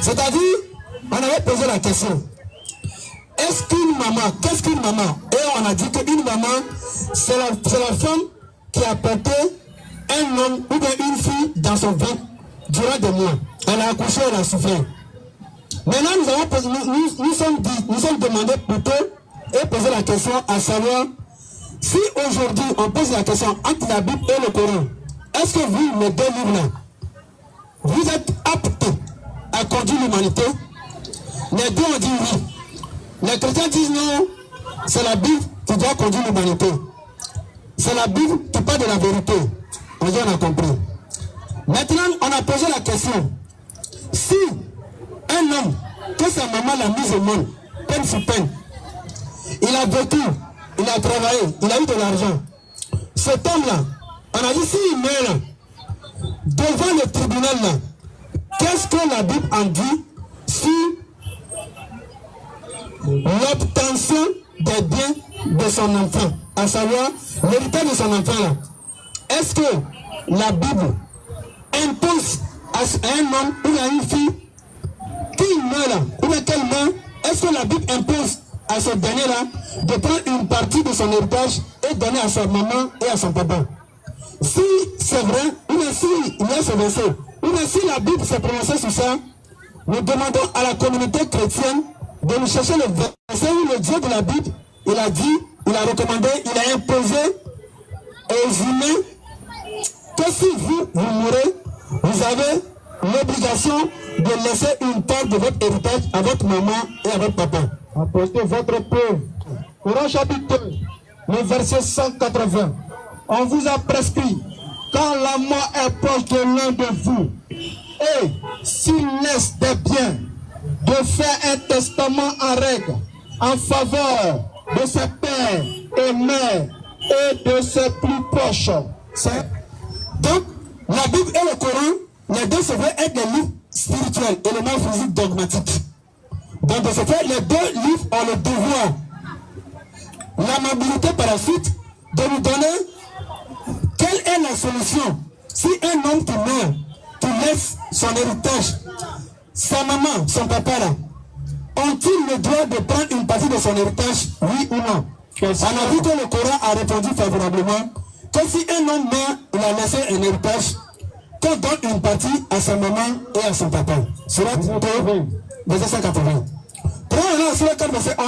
C'est-à-dire, on avait posé la question. Est-ce qu'une maman, qu'est-ce qu'une maman? Et on a dit qu'une maman, c'est la femme qui a porté un homme ou bien une fille dans son ventre durant des mois. Elle a accouché, elle a souffert. Maintenant, nous sommes demandés plutôt et poser la question à savoir si aujourd'hui on pose la question entre la Bible et le Coran, est-ce que vous, les deux livres-là, vous êtes aptes à conduire l'humanité? Les deux ont dit oui. Les chrétiens disent non, c'est la Bible qui doit conduire l'humanité. C'est la Bible qui parle de la vérité. On a compris. Maintenant, on a posé la question. Si un homme, que sa maman l'a mis au monde, peine sur peine, il a vécu, il a travaillé, il a eu de l'argent. Cet homme-là, on a dit s'il meurt devant le tribunal là, qu'est-ce que la Bible en dit sur l'obtention des biens de son enfant, à savoir l'héritage de son enfant là? Est-ce que la Bible impose à un homme ou à une fille qui meurt là, ou à quel meurt, est-ce que la Bible impose à ce dernier-là de prendre une partie de son héritage et donner à sa maman et à son papa? Si c'est vrai, ou si il y a ce verset, ou si la Bible s'est prononcée sur ça, nous demandons à la communauté chrétienne de nous chercher le verset où le Dieu de la Bible, il a dit, il a recommandé, il a imposé aux humains que si vous mourrez, vous avez l'obligation de laisser une part de votre héritage à votre maman et à votre papa. Apportez votre preuve. Coran chapitre 2, le verset 180. On vous a prescrit, quand la mort est proche de l'un de vous, et s'il laisse des biens, de faire un testament en règle en faveur de ses pères et mères et de ses plus proches. Donc, la Bible et le Coran, les deux se veulent être des livres spirituels et le mal physique dogmatique. Donc, de ce fait, les deux livres ont le devoir, l'amabilité par la suite, de nous donner quelle est la solution. Si un homme qui meurt, qui laisse son héritage, sa maman, son papa là, ont-ils le droit de prendre une partie de son héritage, oui ou non? On a vu que le Coran a répondu favorablement que si un homme meurt, il a laissé un héritage, qu'on donne une partie à sa maman et à son papa. Surat 2, verset 180. Prenons là, surat 4, verset 11.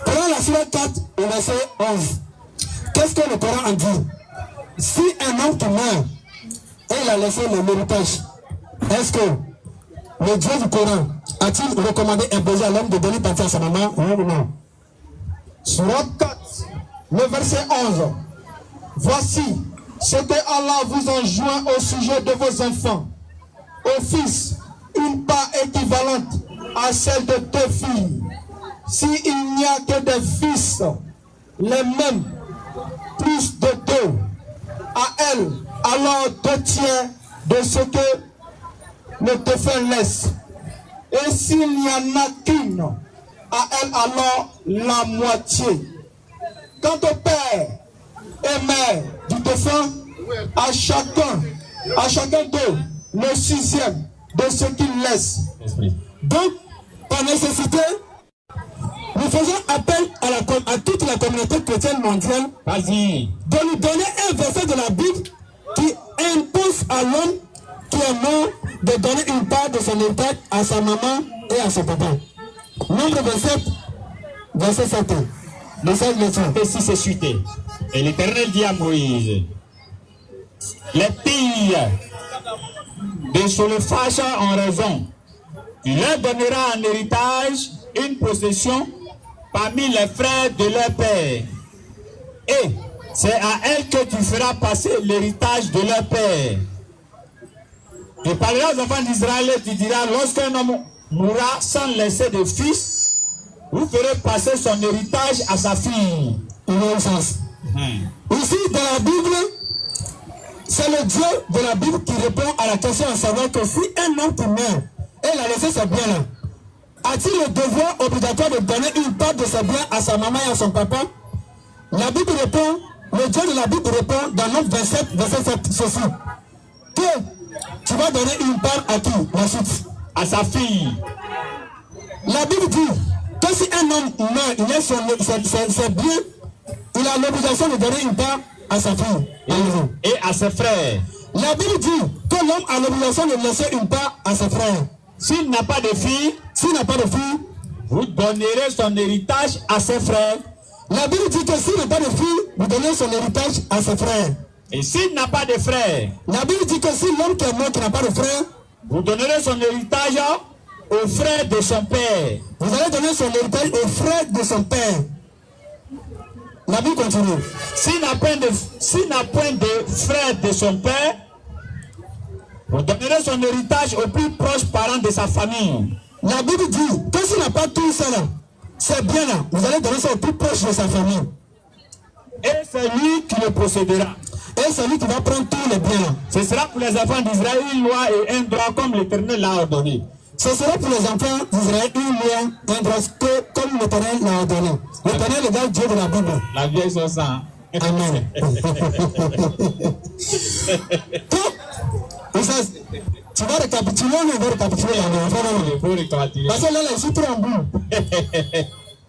Prenons la surat 4, verset 11. Qu'est-ce que le Coran en dit? Si un homme qui meurt et il a laissé l'héritage, est-ce que le Dieu du Coran a-t-il recommandé, imposé à l'homme de donner partie à sa maman? Oui ou non? Surat 4, le verset 11. Voici ce que Allah vous enjoint au sujet de vos enfants. Au fils, une part équivalente à celle de 2 filles. S'il n'y a que des fils, les mêmes, plus de 2, à elle, alors 2 tiers de ce que le défunt laisse. Et s'il n'y en a qu'une, à elle alors la moitié. Quant au père et mère du défunt, à chacun d'eux, le 6e de ce qu'il laisse. Donc, par nécessité, nous faisons appel à toute la communauté chrétienne mondiale de nous donner un verset de la Bible qui impose à l'homme qui est mort de donner une part de son héritage à sa maman et à son papa. Nombre 27, verset 7. Message médecin. Et si c'est suité. Et l'Éternel dit à Moïse, les filles de Solophache ont raison. Tu leur donneras en héritage une possession parmi les frères de leur père. Et c'est à elles que tu feras passer l'héritage de leur père. Tu parleras aux enfants d'Israël et tu diras, lorsqu'un homme mourra sans laisser de fils, vous ferez passer son héritage à sa fille. Ici, dans la Bible, c'est le Dieu de la Bible qui répond à la question à savoir que si un homme qui meurt et il a laissé ses biens-là, a-t-il le devoir obligatoire de donner une part de ses biens à sa maman et à son papa? La Bible répond, le Dieu de la Bible répond dans Nombre 27, verset 7, ceci. Que tu vas donner une part à qui? La suite. À sa fille. La Bible dit que si un homme meurt, il laisse ses biens, il a l'obligation de donner une part à sa fille. Et à ses frères. La Bible dit que l'homme a l'obligation de laisser une part à ses frères. S'il n'a pas de fille, vous donnerez son héritage à ses frères. La Bible dit que s'il n'a pas de fille, vous donnez son héritage à ses frères. Et s'il n'a pas de frères, la Bible dit que si l'homme qui est mort, qui n'a pas de frère, vous donnerez son héritage aux frères de son père. Vous allez donner son héritage aux frères de son père. La Bible continue. S'il n'a point de frères de son père, vous donnerez son héritage aux plus proches parents de sa famille. La Bible dit que s'il n'a pas tout ça là, c'est bien là, vous allez donner ça aux plus proches de sa famille. Et c'est lui qui le possédera. Et c'est lui qui va prendre tous les biens. Ce sera pour les enfants d'Israël une loi et un droit comme l'Éternel l'a ordonné. Ce sera pour les enfants d'Israël une loi, un droit comme l'Éternel l'a ordonné. L'Éternel est le Dieu de la Bible. La vieille son sang. Amen. Tu vas récapituler ou on va récapituler Il faut récapituler. Parce que là, les chiffres en bout.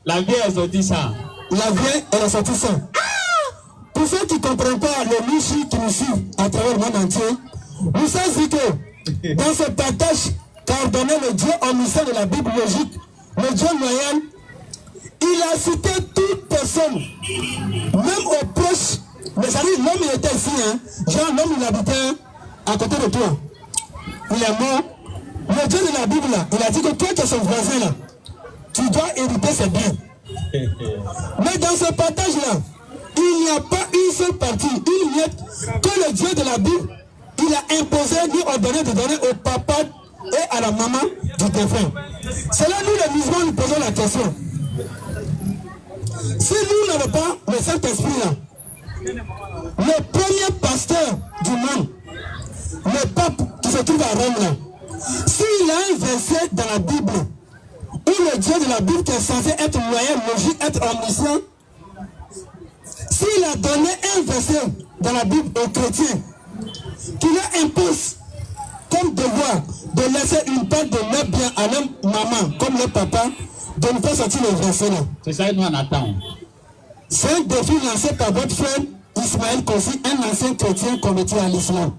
La vieille est sortie ça. La vieille, elle est sortie ça. Pour ceux qui ne comprennent pas le Michi qui nous suivent à travers le monde entier, vous savez que dans ce partage qu'a ordonné le Dieu omniscient de la Bible logique, le Dieu loyal, il a cité toute personne, même aux proches. Mais ça dit, l'homme il était ici, hein. Genre l'homme il habitait à côté de toi. Il est mort. Le Dieu de la Bible là, il a dit que toi qui es son voisin là, tu dois hériter ses biens. Mais dans ce partage là, il n'y a pas une seule partie, une miette, que le Dieu de la Bible, il a imposé, lui ordonné de donner au papa et à la maman du défunt. C'est là nous les musulmans nous posons la question. Si nous n'avons pas le Saint-Esprit là, le premier pasteur du monde, le pape qui se trouve à Rome là, s'il a un verset dans la Bible, où le Dieu de la Bible qui est censé être loyal, logique, être omniscient, s'il a donné un verset dans la Bible aux chrétiens qui leur impose comme devoir de laisser une part de leur bien à leur maman, comme leur papa, de nous faire sortir le verset là. C'est ça que nous en attendons. C'est un défi lancé par votre frère Ismaël Kossi, un ancien chrétien converti à l'islam.